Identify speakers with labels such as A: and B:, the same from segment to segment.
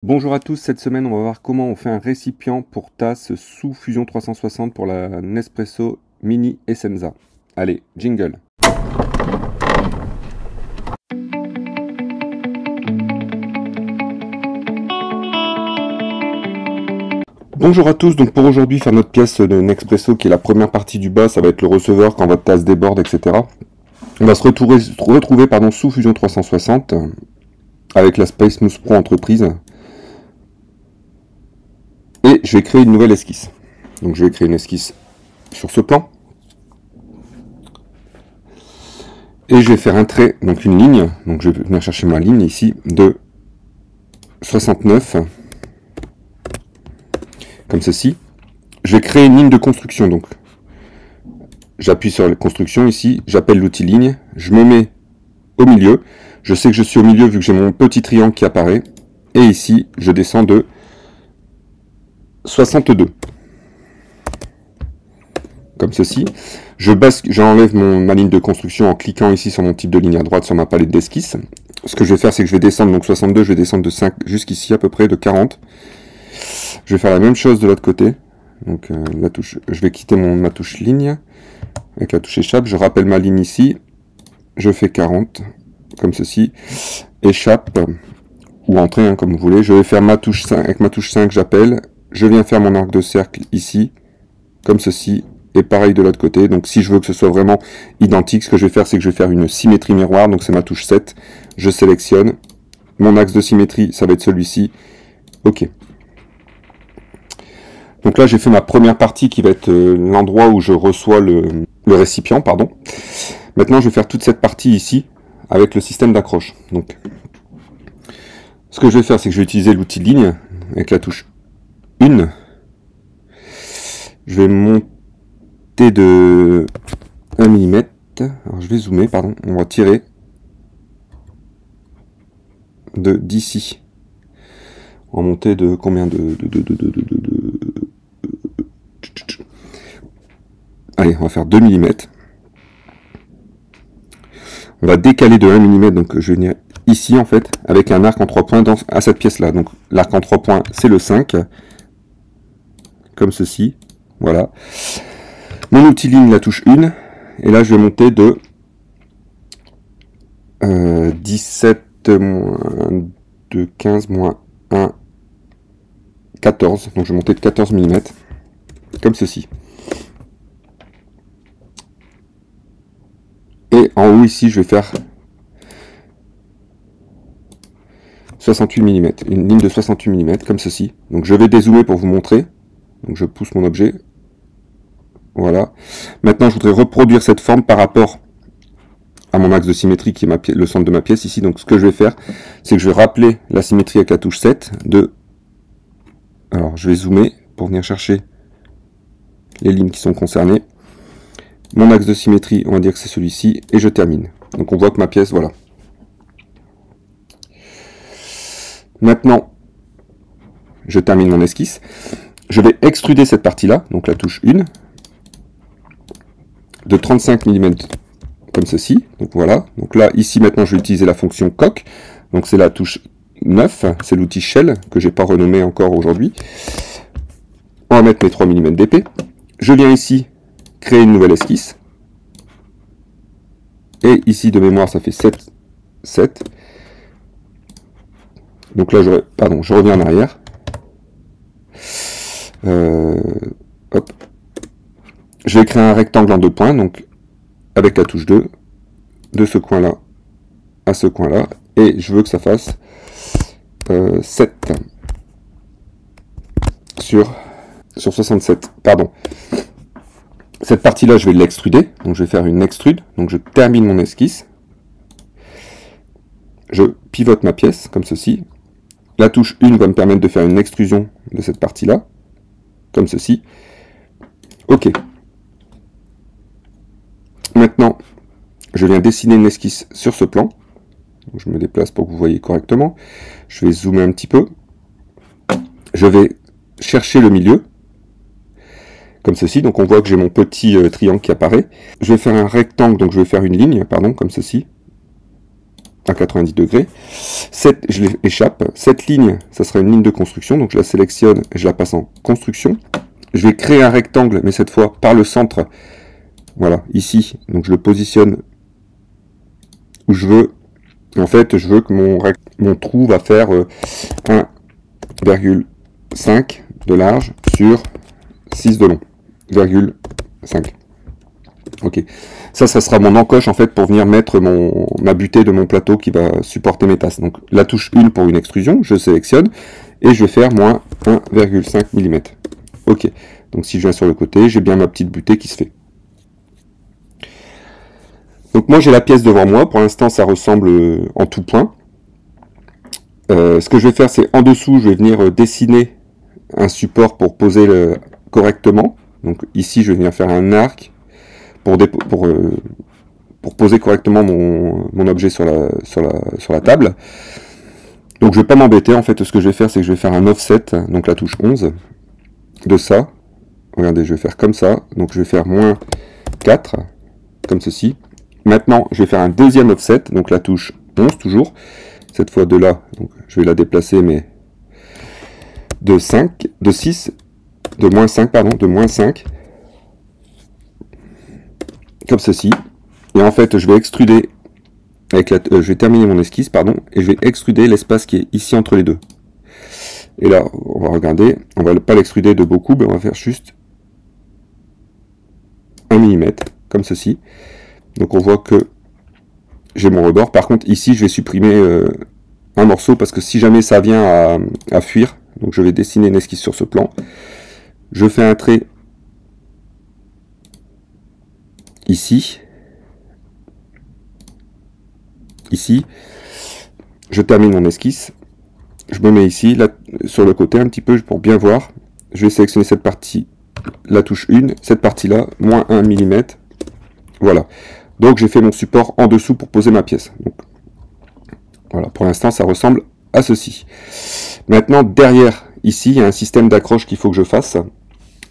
A: Bonjour à tous, cette semaine on va voir comment on fait un récipient pour tasse sous Fusion 360 pour la Nespresso Mini Essenza. Allez, jingle. Bonjour à tous, donc pour aujourd'hui faire notre pièce de Nespresso qui est la première partie du bas, ça va être le receveur quand votre tasse déborde, etc. On va se retrouver sous Fusion 360 avec la Space Smooth Pro Entreprise. Et je vais créer une nouvelle esquisse. Donc je vais créer une esquisse sur ce plan. Et je vais faire un trait, donc une ligne. Donc je vais venir chercher ma ligne ici de 69. Comme ceci. Je vais créer une ligne de construction. Donc j'appuie sur la construction ici. J'appelle l'outil ligne. Je me mets au milieu. Je sais que je suis au milieu vu que j'ai mon petit triangle qui apparaît. Et ici, je descends de 62. Comme ceci. J'enlève ma ligne de construction en cliquant ici sur mon type de ligne à droite sur ma palette d'esquisse. Ce que je vais faire, c'est que je vais descendre, donc 62, je vais descendre de 5 jusqu'ici à peu près, de 40. Je vais faire la même chose de l'autre côté. Donc je vais quitter ma touche ligne avec la touche échappe. Je rappelle ma ligne ici. Je fais 40, comme ceci. Échappe, ou entrée, hein, comme vous voulez. Je vais faire ma touche 5, avec ma touche 5, j'appelle. Je viens faire mon arc de cercle ici, comme ceci, et pareil de l'autre côté. Donc si je veux que ce soit vraiment identique, ce que je vais faire, c'est que je vais faire une symétrie miroir, donc c'est ma touche 7. Je sélectionne. Mon axe de symétrie, ça va être celui-ci. OK. Donc là, j'ai fait ma première partie qui va être l'endroit où je reçois le récipient, pardon. Maintenant, je vais faire toute cette partie ici, avec le système d'accroche. Donc, ce que je vais faire, c'est que je vais utiliser l'outil ligne, avec la touche 1. Je vais monter de 1 mm. Alors je vais zoomer, pardon. On va tirer d'ici. On va monter de combien Allez, on va faire 2 mm. On va décaler de 1 mm, donc je vais venir ici en fait, avec un arc en 3 points à cette pièce-là. Donc l'arc en 3 points, c'est le 5. Comme ceci, voilà. Mon outil ligne, la touche 1, et là je vais monter de 17 moins 2, 15 moins 1, 14, donc je vais monter de 14 mm, comme ceci. Et en haut ici, je vais faire 68 mm, une ligne de 68 mm, comme ceci. Donc je vais dézoomer pour vous montrer. Donc je pousse mon objet. Voilà. Maintenant, je voudrais reproduire cette forme par rapport à mon axe de symétrie qui est le centre de ma pièce ici. Donc ce que je vais faire, c'est que je vais rappeler la symétrie avec la touche 7 de... Alors je vais zoomer pour venir chercher les lignes qui sont concernées. Mon axe de symétrie, on va dire que c'est celui-ci, et je termine. Donc on voit que ma pièce, voilà. Maintenant, je termine mon esquisse. Je vais extruder cette partie-là, donc la touche 1, de 35 mm, comme ceci. Donc voilà. Donc là, ici, maintenant, je vais utiliser la fonction coque. Donc c'est la touche 9, c'est l'outil shell, que j'ai pas renommé encore aujourd'hui. On va mettre mes 3 mm d'épée. Je viens ici, créer une nouvelle esquisse. Et ici, de mémoire, ça fait 7, 7. Donc là, je reviens en arrière. Hop. Je vais créer un rectangle en 2 points, donc avec la touche 2, de ce coin-là à ce coin-là. Et je veux que ça fasse 7 sur 67. Pardon. Cette partie-là, je vais l'extruder. Donc je vais faire une extrude. Donc je termine mon esquisse. Je pivote ma pièce, comme ceci. La touche 1 va me permettre de faire une extrusion de cette partie-là, comme ceci. OK. Maintenant, je viens dessiner une esquisse sur ce plan. Donc, je me déplace pour que vous voyez correctement. Je vais zoomer un petit peu. Je vais chercher le milieu, comme ceci. Donc on voit que j'ai mon petit triangle qui apparaît. Je vais faire un rectangle, donc je vais faire une ligne, pardon, comme ceci. à 90 degrés. Je l'échappe. Cette ligne, ça sera une ligne de construction, donc je la sélectionne et je la passe en construction. Je vais créer un rectangle, mais cette fois par le centre. Voilà, ici. Donc je le positionne où je veux. En fait, je veux que mon trou va faire 1,5 de large sur 6 de long. 0,5. Ok. Ça sera mon encoche en fait pour venir mettre ma butée de mon plateau qui va supporter mes tasses. Donc la touche 1 pour une extrusion, je sélectionne et je vais faire moins 1,5 mm. Ok. Donc si je viens sur le côté, j'ai bien ma petite butée qui se fait. Donc moi j'ai la pièce devant moi, pour l'instant ça ressemble en tout point. Ce que je vais faire, c'est en dessous, je vais venir dessiner un support pour poser correctement. Donc ici je vais venir faire un arc pour poser correctement mon objet sur la table. Donc je vais pas m'embêter, en fait ce que je vais faire, c'est que je vais faire un offset, donc la touche 11 de ça. Regardez, je vais faire comme ça, donc je vais faire moins 4, comme ceci. Maintenant, je vais faire un deuxième offset, donc la touche 11 toujours, cette fois de là, donc je vais la déplacer, mais de 5, de 6, de moins 5, pardon, de moins 5, comme ceci. Et en fait, je vais extruder, je vais terminer mon esquisse, pardon, et je vais extruder l'espace qui est ici entre les deux. Et là, on va regarder, on va pas l'extruder de beaucoup, mais on va faire juste 1 mm, comme ceci. Donc on voit que j'ai mon rebord. Par contre, ici, je vais supprimer un morceau, parce que si jamais ça vient à fuir, donc je vais dessiner une esquisse sur ce plan. Je fais un trait ici. Ici. Je termine mon esquisse. Je me mets ici, là, sur le côté, un petit peu, pour bien voir. Je vais sélectionner cette partie, la touche 1, cette partie-là, moins 1 mm. Voilà. Donc j'ai fait mon support en dessous pour poser ma pièce. Donc, voilà, pour l'instant ça ressemble à ceci. Maintenant derrière, ici, il y a un système d'accroche qu'il faut que je fasse.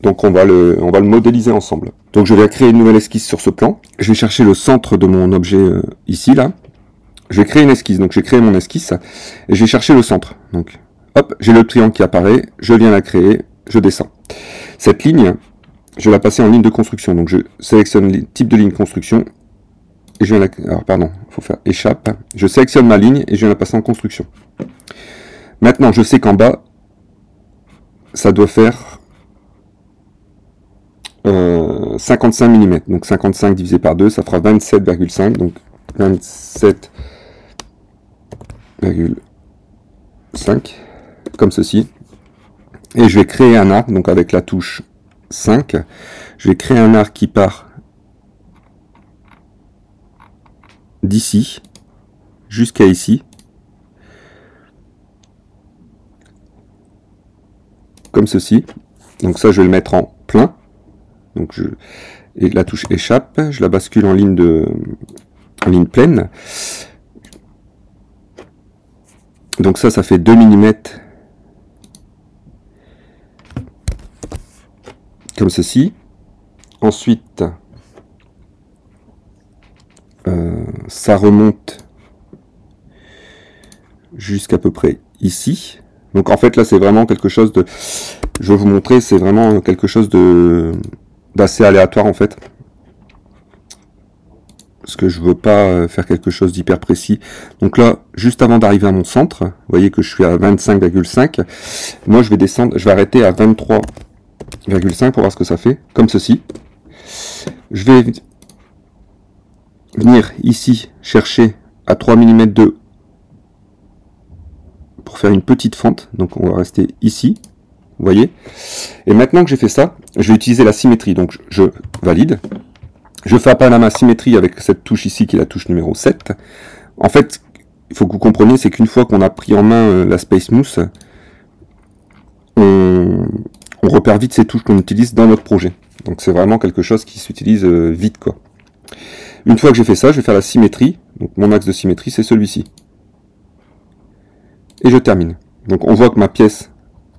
A: Donc on va le modéliser ensemble. Donc je vais créer une nouvelle esquisse sur ce plan. Je vais chercher le centre de mon objet ici, là. Je vais créer une esquisse, donc j'ai créé mon esquisse, et je vais chercher le centre. Donc hop, j'ai le triangle qui apparaît, je viens la créer, je descends. Cette ligne, je vais la passer en ligne de construction. Donc je sélectionne le type de ligne construction, et je viens la... Alors pardon, il faut faire échappe. Je sélectionne ma ligne, et je viens la passer en construction. Maintenant, je sais qu'en bas, ça doit faire 55 mm. Donc 55 divisé par 2, ça fera 27,5. Donc 27,5, comme ceci. Et je vais créer un arc, donc avec la touche 5. Je vais créer un arc qui part d'ici jusqu'à ici, comme ceci. Donc ça, je vais le mettre en plein. Donc et la touche échappe, je la bascule en ligne pleine. Donc ça fait 2 mm, comme ceci. Ensuite, ça remonte jusqu'à peu près ici. Donc en fait là c'est vraiment quelque chose de... Je vais vous montrer, c'est vraiment quelque chose d'assez aléatoire en fait. Parce que je veux pas faire quelque chose d'hyper précis. Donc là, juste avant d'arriver à mon centre, vous voyez que je suis à 25,5. Moi je vais descendre, je vais arrêter à 23,5 pour voir ce que ça fait, comme ceci. Je vais venir ici chercher à 3 mm de pour faire une petite fente. Donc on va rester ici, vous voyez. Et maintenant que j'ai fait ça, je vais utiliser la symétrie. Donc je valide. Je fais appel à ma symétrie avec cette touche ici qui est la touche numéro 7. En fait, il faut que vous compreniez, c'est qu'une fois qu'on a pris en main la Space Smooth, on repère vite ces touches qu'on utilise dans notre projet. Donc c'est vraiment quelque chose qui s'utilise vite, quoi. Une fois que j'ai fait ça, je vais faire la symétrie. Donc mon axe de symétrie, c'est celui-ci. Et je termine. Donc on voit que ma pièce,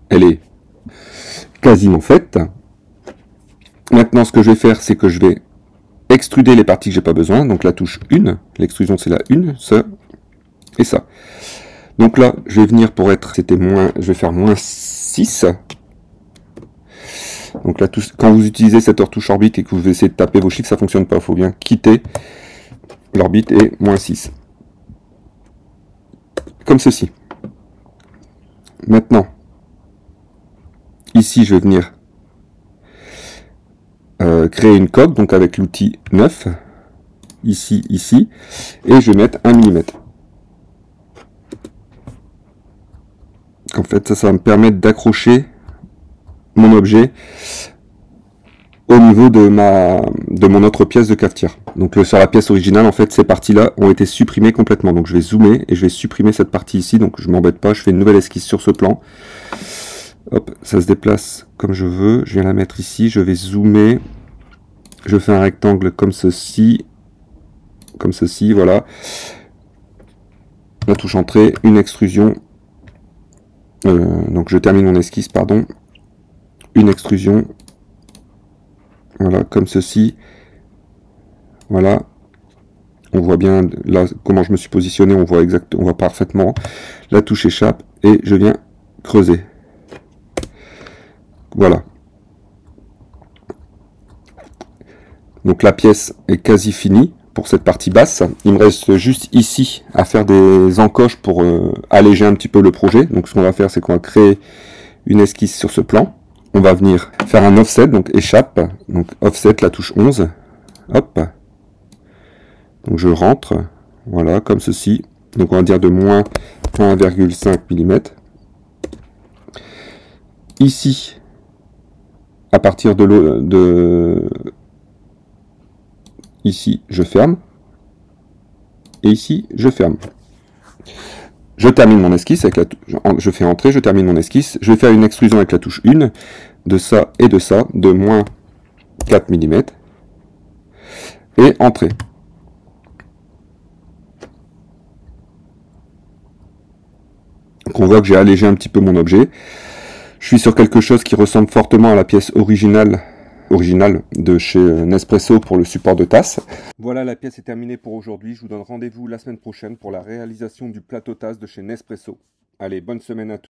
A: elle est quasiment faite. Maintenant, ce que je vais faire, c'est que je vais extruder les parties que j'ai pas besoin. Donc la touche 1, l'extrusion c'est la 1, ça. et ça. Donc là, je vais venir pour être, c'était moins, je vais faire moins 6. Donc là, quand vous utilisez cette retouche orbite et que vous essayez de taper vos chiffres, ça fonctionne pas. Il faut bien quitter l'orbite et moins 6. Comme ceci. Maintenant, ici, je vais venir créer une coque, donc avec l'outil 9. Ici, ici. Et je vais mettre 1 mm. En fait, ça va me permettre d'accrocher mon objet au niveau de mon autre pièce de cafetière. Donc sur la pièce originale, en fait, ces parties-là ont été supprimées complètement. Donc je vais zoomer et je vais supprimer cette partie ici. Donc je m'embête pas, je fais une nouvelle esquisse sur ce plan. Hop, ça se déplace comme je veux. Je viens la mettre ici, je vais zoomer. Je fais un rectangle comme ceci. Comme ceci, voilà. La touche entrée, une extrusion. Donc je termine mon esquisse, pardon. Une extrusion. Voilà, comme ceci. Voilà. On voit bien là comment je me suis positionné, on voit parfaitement. La touche échappe et je viens creuser. Voilà. Donc la pièce est quasi finie pour cette partie basse. Il me reste juste ici à faire des encoches pour alléger un petit peu le projet. Donc ce qu'on va faire, c'est qu'on va créer une esquisse sur ce plan. On va venir faire un offset, donc échappe. Donc offset, la touche 11. Hop. Donc je rentre. Voilà, comme ceci. Donc on va dire de moins 1,5 mm. Ici, à partir ici, je ferme. Et ici, je ferme. Je termine mon esquisse avec je fais entrer, je termine mon esquisse. Je vais faire une extrusion avec la touche 1 de ça et de ça, de moins 4 mm. Et entrer. Donc on voit que j'ai allégé un petit peu mon objet. Je suis sur quelque chose qui ressemble fortement à la pièce originale de chez Nespresso pour le support de tasse. Voilà, la pièce est terminée pour aujourd'hui. Je vous donne rendez-vous la semaine prochaine pour la réalisation du plateau tasse de chez Nespresso. Allez, bonne semaine à tous.